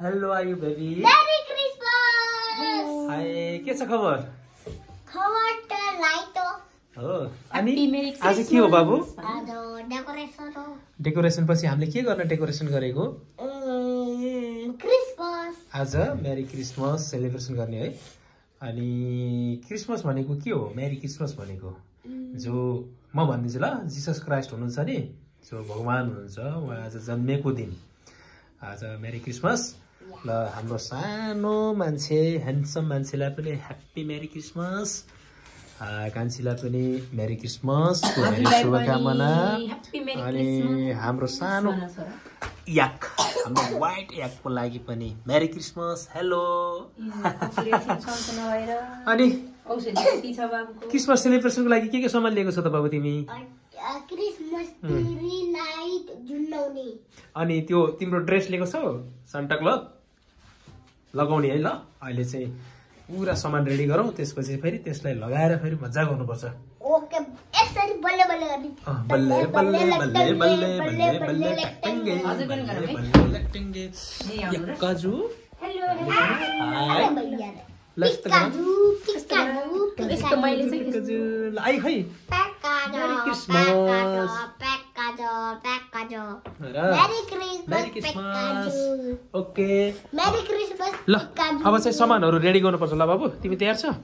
hello आयु baby मेरी Christmas हाय के छ खबर खबर त लाइटो हो अनि आज के हो बाबु आज डेकोरेसन हो डेकोरेसन पछि हामीले के गर्न डेकोरेसन गरेको क्रिसमस आज मेरी क्रिसमस सेलिब्रेसन गर्ने है अनि क्रिसमस भनेको के हो मेरी क्रिसमस भनेको जो म भन्दिन्छु ल जिसस क्राइस्ट हुनुहुन्छ नि जो भगवान हुनुहुन्छ उहाँ आज जन्मेको दिन आज मेरी क्रिसमस ल हाम्रो सानो मान्छे ह्यान्डसम मान्छेलाई पनि ह्याप्पी मेरी क्रिसमस कान्छीलाई पनि मेरी क्रिसमस शुभकामना अनि हाम्रो सानो याक हाम्रो व्हाइट याकको लागि पनि मेरी क्रिसमस हेलो अनि क्रिसमस सेलिब्रेसनको लागि के सामान लिएको छ त बाबु तिमी क्रिसमस ट्री लाइट झुन्डाउने अनि त्यो तिम्रो ड्रेस लिएको छौ सान्टा क्लज लगाउने है ल अहिले चाहिँ पुरा सामान रेडी गरौँ त्यसपछि फेरि त्यसलाई लगाएर फेरि मजा गर्नुपर्छ ओके यसरी बल्ले बल्ले गर्ने बल्ले बल्ले बल्ले बल्ले बल्ले बल्ले टंगे बल्ले टंगे काजु हेलो हाय लस्ट पिकाजु यस्तो मैले चाहिँ काजु आई खै merry Christmas merry Christmas okay merry Christmas ल अब चाहिँ सामानहरु रेडी गर्नुपर्छ ल बाबु तिमी तयार छ